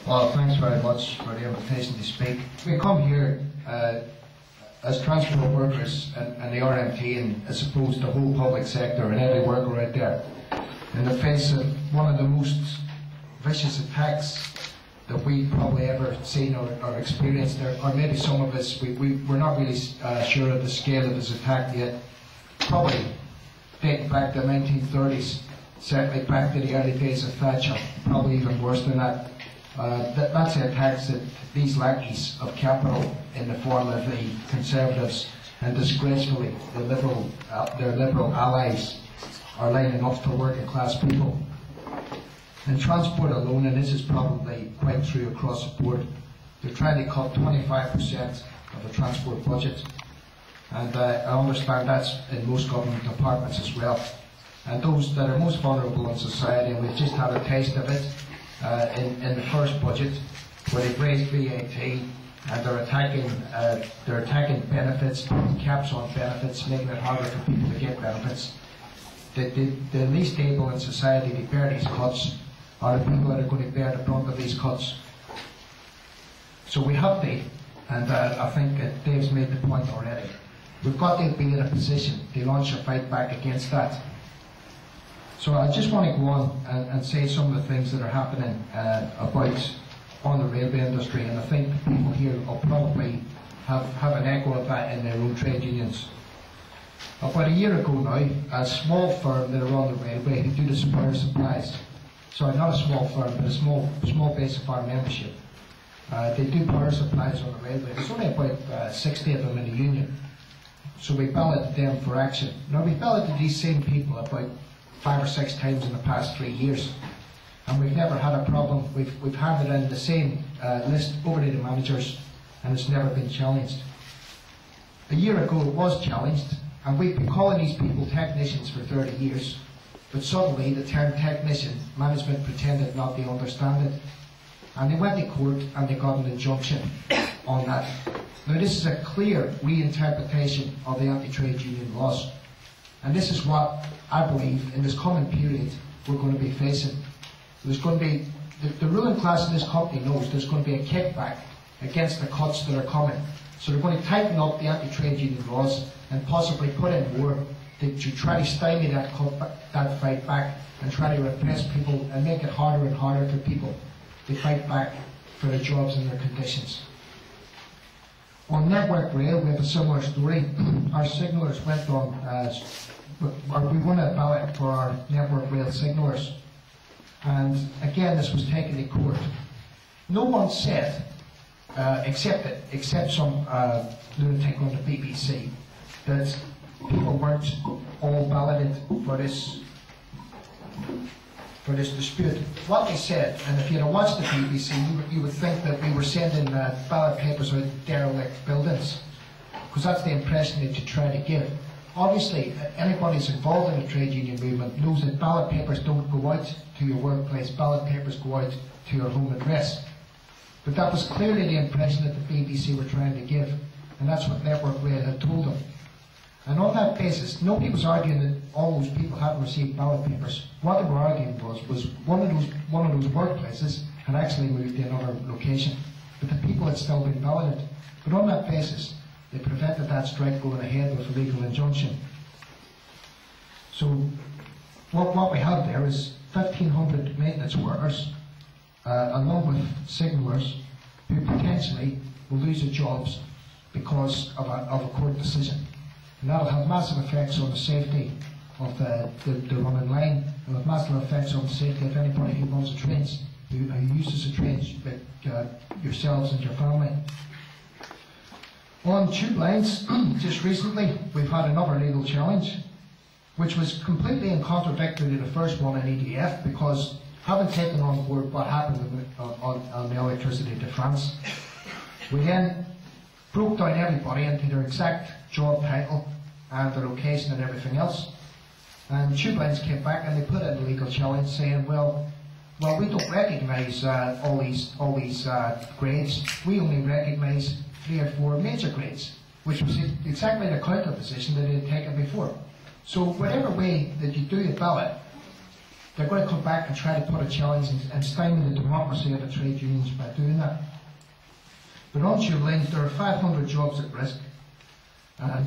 Well, thanks very much for the invitation to speak. We come here as transport workers and the RMT and I suppose the whole public sector and every worker out there in the face of one of the most vicious attacks that we've probably ever seen or experienced, or maybe some of us, we're not really sure of the scale of this attack yet. Probably dating back to the 1930s, certainly back to the early days of Thatcher, probably even worse than that. That's the attacks that these lackeys of capital in the form of the Conservatives and disgracefully their Liberal allies are lining up for working class people. In transport alone, and this is probably quite true across the board, they're trying to cut 25% of the transport budget. And I understand that's in most government departments as well. And those that are most vulnerable in society, and we've just had a taste of it in the first budget, where they've raised VAT and they're attacking benefits, putting caps on benefits, making it harder for people to get benefits. The least able in society to bear these cuts are the people that are going to bear the brunt of these cuts. So we have to, and I think Dave's made the point already, we've got to be in a position to launch a fight back against that. So I just want to go on and say some of the things that are happening on the railway industry, and I think the people here will probably have an echo of that in their own trade unions. About a year ago now, a small firm that are on the railway who do the spare supplies, sorry, not a small firm, but a small base of our membership, they do power supplies on the railway. There's only about 60 of them in the union. So we balloted them for action. Now we balloted these same people about 5 or 6 times in the past 3 years, and we've never had a problem. We've handed in the same list over to the managers, and it's never been challenged. A year ago it was challenged, and we've been calling these people technicians for 30 years, but suddenly the term technician, management pretended not to understand it, and they went to court and they got an injunction on that. Now this is a clear reinterpretation of the anti-trade union laws, and this is what I believe in this coming period we're going to be facing. There's going to be, the ruling class in this country knows there's going to be a kickback against the cuts that are coming. So they're going to tighten up the anti-trade union laws and possibly put in more to try to stymie that fight back and try to repress people and make it harder and harder for people to fight back for their jobs and their conditions. On Network Rail, we have a similar story. Our signallers went on, we won a ballot for our Network Rail signallers. And again, this was taken to court. No one said, except some lunatic on the BBC, that people weren't all balloted for this dispute. What they said, and if you had watched the BBC, you would think that we were sending ballot papers out of derelict buildings, because that's the impression that you try to give. Obviously, anybody who's involved in the trade union movement knows that ballot papers don't go out to your workplace, ballot papers go out to your home address. But that was clearly the impression that the BBC were trying to give, and that's what Network Rail had told them. And on that basis, nobody was arguing that all those people hadn't received ballot papers. What they were arguing was one of those workplaces had actually moved to another location, but the people had still been balloted. But on that basis, they prevented that strike going ahead with a legal injunction. So what we have there is 1,500 maintenance workers, along with signallers, who potentially will lose their jobs because of a court decision. And that will have massive effects on the safety of the running line, and have massive effects on the safety of anybody who runs the trains, who uses the trains, like yourselves and your family. On tube lines, just recently, we've had another legal challenge, which was completely in contradictory to the first one in EDF, because having taken on board what happened on the electricity to France, we then broke down everybody into their exact job title and their location and everything else. And tube lines came back and they put in a legal challenge saying, well, we don't recognise all these grades. We only recognise 3 or 4 major grades, which was exactly the counter position that they had taken before. So whatever way that you do your ballot, they're going to come back and try to put a challenge and stymie the democracy of the trade unions by doing that. But on tube lines, there are 500 jobs at risk. And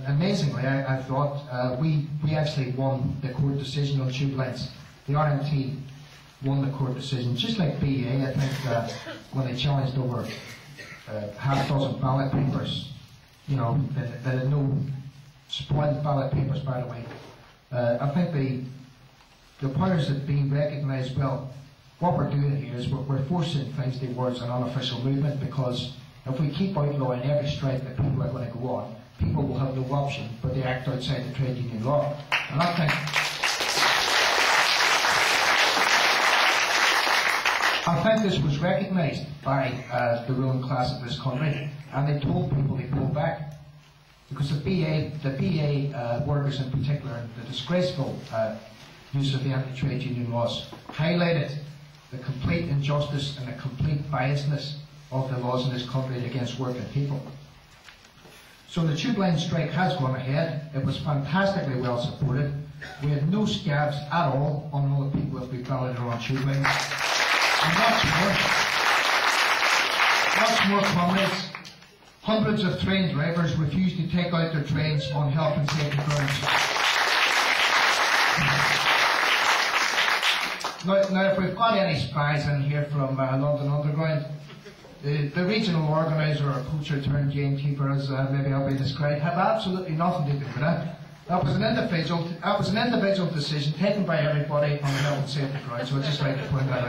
amazingly, I thought, we actually won the court decision on tube lines. The RMT won the court decision, just like BA, I think, when they challenged over half a dozen ballot papers, you know, that had no spoiled ballot papers, by the way. I think the powers that be recognised, well, what we're doing here is we're forcing things towards an unofficial movement, because if we keep outlawing every strike that people are going to go on, people will have no option but to act outside the trade union law. And I think this was recognised by the ruling class of this country, and they told people to pull back. Because the BA workers in particular, the disgraceful use of the anti-trade union laws, highlighted the complete injustice and the complete biasness of the laws in this country against working people. So the tube line strike has gone ahead. It was fantastically well supported. We had no scabs at all on all the people that we balloted on tube lines. And what's more, comrades, hundreds of train drivers refused to take out their trains on health and safety grounds. Now, if we've got any spies in here from London Underground, the regional organiser or poacher turned gamekeeper, as maybe I'll be described, had absolutely nothing to do with that. That was an individual decision taken by everybody on the health and safety grounds, so I'd just like to point that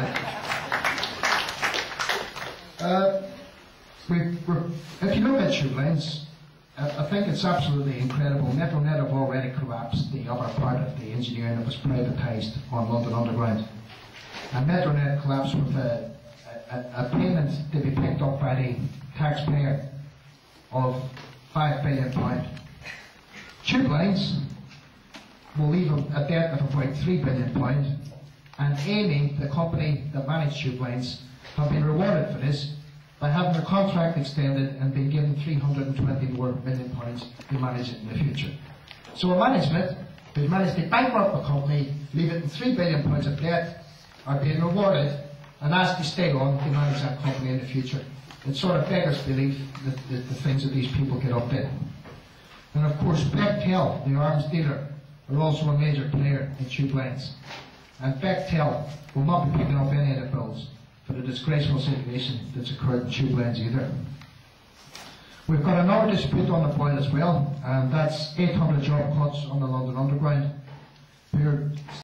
out. If you look at tube lines, I think it's absolutely incredible. Metronet have already collapsed the upper part of the engineering that was privatised on London Underground. And Metronet collapsed with a payment to be picked up by the taxpayer of £5 billion. Tube lines will leave a debt of about £3 billion, and Amy, the company that managed tube lines, have been rewarded for this by having their contract extended and being given £320 million to manage it in the future. So a management who's managed to bankrupt the company, leave it in £3 billion of debt, are being rewarded and asked to stay on to manage that company in the future. It sort of beggars belief that the things that these people get up to. And of course, Bechtel, the arms dealer, are also a major player in tube lines. And Bechtel will not be picking up any of the bills for the disgraceful situation that's occurred in tube lines either. We've got another dispute on the boil as well, and that's 800 job cuts on the London Underground. We're